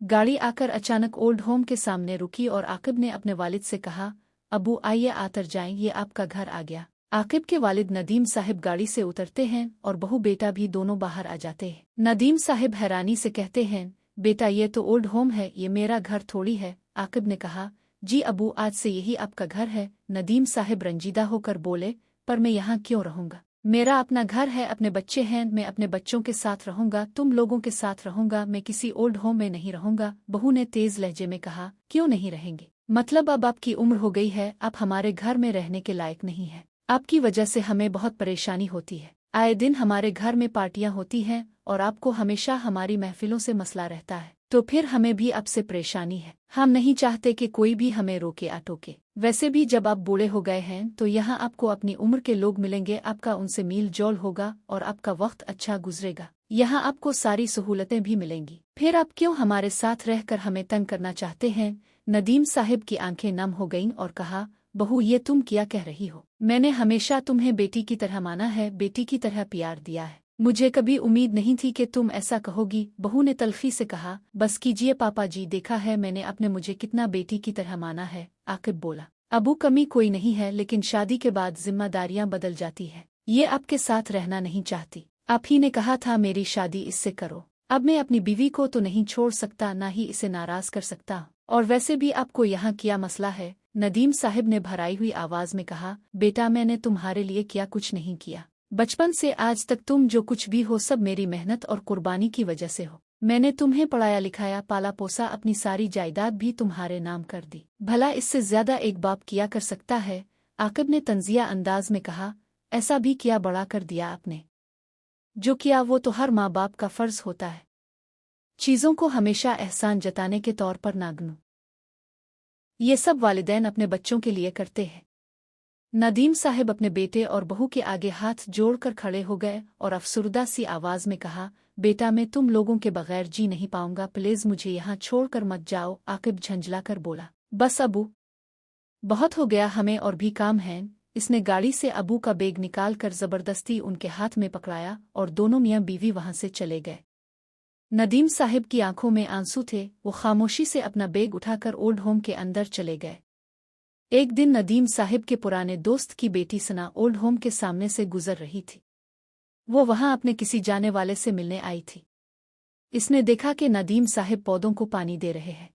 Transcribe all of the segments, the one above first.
गाड़ी आकर अचानक ओल्ड होम के सामने रुकी और आकिब ने अपने वालिद से कहा, अबू आइए आतर जाएं, ये आपका घर आ गया। आकिब के वालिद नदीम साहिब गाड़ी से उतरते हैं और बहू बेटा भी दोनों बाहर आ जाते हैं। नदीम साहिब हैरानी से कहते हैं, बेटा ये तो ओल्ड होम है, ये मेरा घर थोड़ी है। आकिब ने कहा, जी अबू आज से यही आपका घर है। नदीम साहिब रंजीदा होकर बोले, पर मैं यहाँ क्यों रहूँगा? मेरा अपना घर है, अपने बच्चे हैं, मैं अपने बच्चों के साथ रहूंगा, तुम लोगों के साथ रहूंगा, मैं किसी ओल्ड होम में नहीं रहूंगा। बहू ने तेज लहजे में कहा, क्यों नहीं रहेंगे? मतलब अब आपकी उम्र हो गई है, आप हमारे घर में रहने के लायक नहीं है। आपकी वजह से हमें बहुत परेशानी होती है। आए दिन हमारे घर में पार्टियां होती हैं और आपको हमेशा हमारी महफिलों से मसला रहता है, तो फिर हमें भी आपसे परेशानी है। हम नहीं चाहते कि कोई भी हमें रोके टोके। वैसे भी जब आप बूढ़े हो गए हैं तो यहाँ आपको अपनी उम्र के लोग मिलेंगे, आपका उनसे मील जोल होगा और आपका वक्त अच्छा गुजरेगा। यहाँ आपको सारी सहूलतें भी मिलेंगी। फिर आप क्यों हमारे साथ रहकर हमें तंग करना चाहते हैं? नदीम साहिब की आंखें नम हो गईं और कहा, बहू ये तुम क्या कह रही हो? मैंने हमेशा तुम्हें बेटी की तरह माना है, बेटी की तरह प्यार दिया है। मुझे कभी उम्मीद नहीं थी कि तुम ऐसा कहोगी। बहू ने तल्खी से कहा, बस कीजिए पापा जी, देखा है मैंने अपने मुझे कितना बेटी की तरह माना है। आकिब बोला, अबू कमी कोई नहीं है, लेकिन शादी के बाद जिम्मेदारियां बदल जाती है। ये आपके साथ रहना नहीं चाहती। आप ही ने कहा था मेरी शादी इससे करो। अब मैं अपनी बीवी को तो नहीं छोड़ सकता, ना ही इसे नाराज कर सकता। और वैसे भी आपको यहाँ क्या मसला है? नदीम साहिब ने भराई हुई आवाज में कहा, बेटा मैंने तुम्हारे लिए क्या कुछ नहीं किया। बचपन से आज तक तुम जो कुछ भी हो सब मेरी मेहनत और कुर्बानी की वजह से हो। मैंने तुम्हें पढ़ाया लिखाया, पाला पोसा, अपनी सारी जायदाद भी तुम्हारे नाम कर दी। भला इससे ज्यादा एक बाप किया कर सकता है? आकिब ने तंजिया अंदाज में कहा, ऐसा भी क्या बड़ा कर दिया आपने? जो किया वो तो हर माँ बाप का फर्ज होता है। चीजों को हमेशा एहसान जताने के तौर पर ना गिनो। ये सब वालिदैन अपने बच्चों के लिए करते हैं। नदीम साहिब अपने बेटे और बहू के आगे हाथ जोड़कर खड़े हो गए और अफसुर्दा सी आवाज में कहा, बेटा मैं तुम लोगों के बगैर जी नहीं पाऊंगा, प्लीज मुझे यहाँ छोड़कर मत जाओ। आकिब झंझला कर बोला, बस अबू बहुत हो गया, हमें और भी काम है। इसने गाड़ी से अबू का बैग निकालकर जबरदस्ती उनके हाथ में पकड़ाया और दोनों मियाँ बीवी वहां से चले गए। नदीम साहिब की आंखों में आंसू थे। वो खामोशी से अपना बैग उठाकर ओल्ड होम के अंदर चले गए। एक दिन नदीम साहिब के पुराने दोस्त की बेटी सना ओल्ड होम के सामने से गुजर रही थी। वो वहां अपने किसी जाने वाले से मिलने आई थी। इसने देखा कि नदीम साहिब पौधों को पानी दे रहे हैं।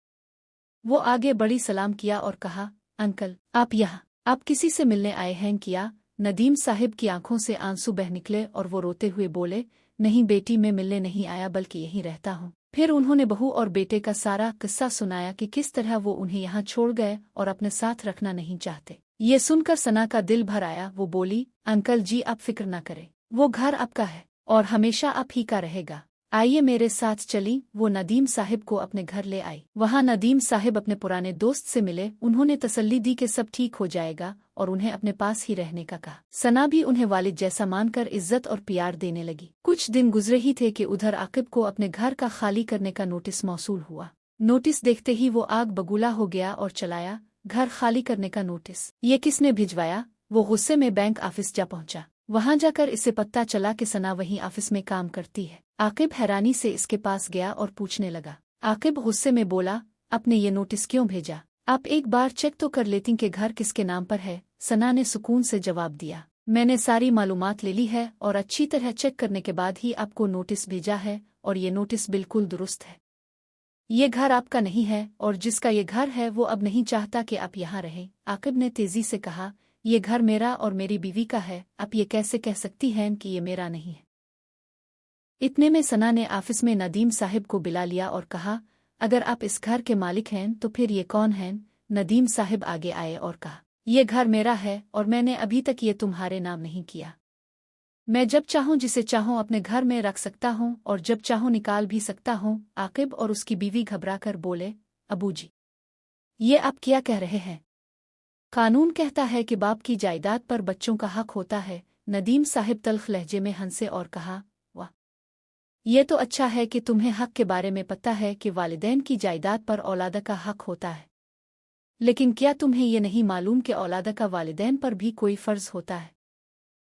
वो आगे बढ़ी, सलाम किया और कहा, अंकल आप यहाँ, आप किसी से मिलने आए हैं क्या? नदीम साहिब की आंखों से आंसू बह निकले और वो रोते हुए बोले, नहीं बेटी मैं मिलने नहीं आया, बल्कि यहीं रहता हूँ। फिर उन्होंने बहू और बेटे का सारा किस्सा सुनाया कि किस तरह वो उन्हें यहाँ छोड़ गए और अपने साथ रखना नहीं चाहते। ये सुनकर सना का दिल भर आया। वो बोली, अंकल जी आप फिक्र न करें, वो घर आपका है और हमेशा आप ही का रहेगा। आइए मेरे साथ चली। वो नदीम साहिब को अपने घर ले आई। वहां नदीम साहिब अपने पुराने दोस्त से मिले। उन्होंने तसल्ली दी कि सब ठीक हो जाएगा और उन्हें अपने पास ही रहने का कहा। सना भी उन्हें वालिद जैसा मानकर इज्जत और प्यार देने लगी। कुछ दिन गुजरे ही थे कि उधर आकिब को अपने घर का खाली करने का नोटिस मौसूल हुआ। नोटिस देखते ही वो आग बगूला हो गया और चलाया, घर खाली करने का नोटिस ये किसने भिजवाया? वो गुस्से में बैंक ऑफिस जा पहुंचा। वहां जाकर इसे पता चला कि सना वहीं ऑफिस में काम करती है। आकिब हैरानी से इसके पास गया और पूछने लगा। आकिब गुस्से में बोला, आपने ये नोटिस क्यों भेजा? आप एक बार चेक तो कर लेती कि घर किसके नाम पर है। सना ने सुकून से जवाब दिया, मैंने सारी मालूमात ले ली है और अच्छी तरह चेक करने के बाद ही आपको नोटिस भेजा है और ये नोटिस बिल्कुल दुरुस्त है। ये घर आपका नहीं है और जिसका ये घर है वो अब नहीं चाहता कि आप यहाँ रहें। आकिब ने तेजी से कहा, ये घर मेरा और मेरी बीवी का है, आप ये कैसे कह सकती हैं कि ये मेरा नहीं है? इतने में सना ने ऑफिस में नदीम साहिब को बुला लिया और कहा, अगर आप इस घर के मालिक हैं तो फिर ये कौन हैं? नदीम साहिब आगे आए और कहा, ये घर मेरा है और मैंने अभी तक ये तुम्हारे नाम नहीं किया। मैं जब चाहूं जिसे चाहूं अपने घर में रख सकता हूं और जब चाहूं निकाल भी सकता हूं। आकिब और उसकी बीवी घबराकर बोले, अबू जी ये आप क्या कह रहे हैं? कानून कहता है कि बाप की जायदाद पर बच्चों का हक होता है। नदीम साहिब तल्ख लहजे में हंसे और कहा, वाह, ये तो अच्छा है कि तुम्हें हक के बारे में पता है कि वालिदैन की जायदाद पर औलादा का हक होता है। लेकिन क्या तुम्हें ये नहीं मालूम कि औलादा का वालिदैन पर भी कोई फर्ज होता है?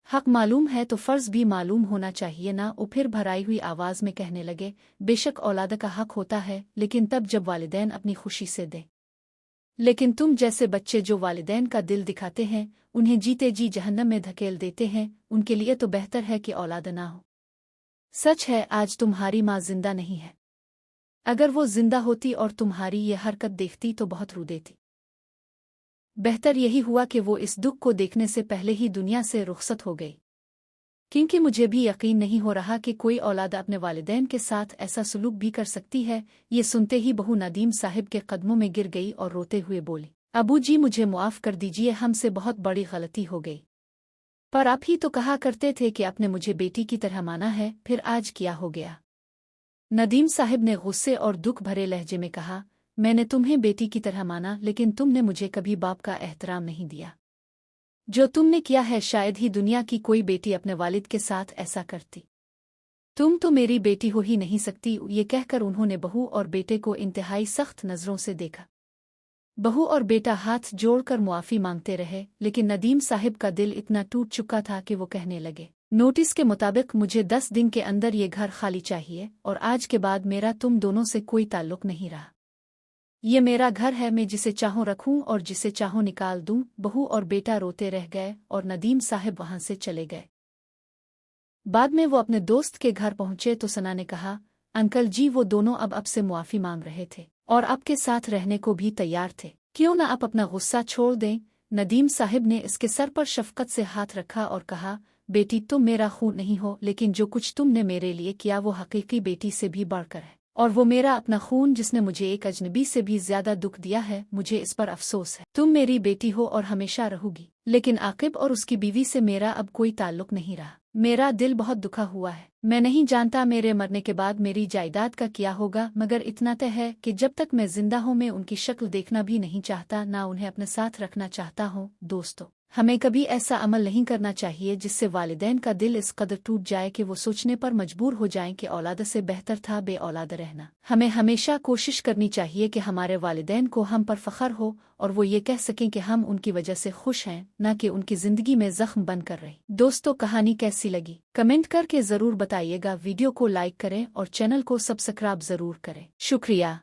हक मालूम है तो फ़र्ज़ भी मालूम होना चाहिए ना। वो फिर भराई हुई आवाज़ में कहने लगे, बेशक औलाद का हक होता है, लेकिन तब जब वालिदैन अपनी खुशी से दें। लेकिन तुम जैसे बच्चे जो वालिदैन का दिल दिखाते हैं, उन्हें जीते जी जहन्नम में धकेल देते हैं, उनके लिए तो बेहतर है कि औलाद ना हो। सच है, आज तुम्हारी माँ जिंदा नहीं है। अगर वो जिंदा होती और तुम्हारी ये हरकत देखती तो बहुत रो देती। बेहतर यही हुआ कि वो इस दुख को देखने से पहले ही दुनिया से रुखसत हो गई, क्योंकि मुझे भी यकीन नहीं हो रहा कि कोई औलाद अपने वालिदैन के साथ ऐसा सलूक भी कर सकती है। ये सुनते ही बहू नदीम साहिब के कदमों में गिर गई और रोते हुए बोली, अबू जी मुझे मुआफ़ कर दीजिए, हमसे बहुत बड़ी गलती हो गई। पर आप ही तो कहा करते थे कि आपने मुझे बेटी की तरह माना है, फिर आज क्या हो गया? नदीम साहिब ने गुस्से और दुख भरे लहजे में कहा, मैंने तुम्हें बेटी की तरह माना, लेकिन तुमने मुझे कभी बाप का एहतराम नहीं दिया। जो तुमने किया है शायद ही दुनिया की कोई बेटी अपने वालिद के साथ ऐसा करती। तुम तो मेरी बेटी हो ही नहीं सकती। ये कहकर उन्होंने बहू और बेटे को इंतहाई सख्त नज़रों से देखा। बहू और बेटा हाथ जोड़कर मुआफ़ी मांगते रहे, लेकिन नदीम साहिब का दिल इतना टूट चुका था कि वो कहने लगे, नोटिस के मुताबिक मुझे 10 दिन के अंदर ये घर खाली चाहिए, और आज के बाद मेरा तुम दोनों से कोई ताल्लुक नहीं रहा। ये मेरा घर है, मैं जिसे चाहूं रखूं और जिसे चाहूं निकाल दूं। बहू और बेटा रोते रह गए और नदीम साहिब वहां से चले गए। बाद में वो अपने दोस्त के घर पहुंचे तो सना ने कहा, अंकल जी वो दोनों अब से मुआफ़ी मांग रहे थे और आपके साथ रहने को भी तैयार थे, क्यों ना आप अपना गुस्सा छोड़ दें। नदीम साहिब ने इसके सर पर शफकत से हाथ रखा और कहा, बेटी तुम मेरा खून नहीं हो, लेकिन जो कुछ तुमने मेरे लिए किया वो हकीकी बेटी से भी बढ़कर है, और वो मेरा अपना खून जिसने मुझे एक अजनबी से भी ज्यादा दुख दिया है। मुझे इस पर अफसोस है। तुम मेरी बेटी हो और हमेशा रहोगी, लेकिन आकिब और उसकी बीवी से मेरा अब कोई ताल्लुक नहीं रहा। मेरा दिल बहुत दुखा हुआ है। मैं नहीं जानता मेरे मरने के बाद मेरी जायदाद का क्या होगा, मगर इतना तय है कि जब तक मैं जिंदा हूँ मैं उनकी शक्ल देखना भी नहीं चाहता, ना उन्हें अपने साथ रखना चाहता हूँ। दोस्तों, हमें कभी ऐसा अमल नहीं करना चाहिए जिससे वालिदैन का दिल इस कदर टूट जाए कि वो सोचने पर मजबूर हो जाएं कि औलाद से बेहतर था बे औलाद रहना। हमें हमेशा कोशिश करनी चाहिए कि हमारे वालिदैन को हम पर फख्र हो और वो ये कह सकें कि हम उनकी वजह से खुश हैं, न कि उनकी जिंदगी में जख्म बन कर रहे। दोस्तों, कहानी कैसी लगी कमेंट करके जरूर बताइएगा। वीडियो को लाइक करें और चैनल को सब्सक्राइब जरूर करें। शुक्रिया।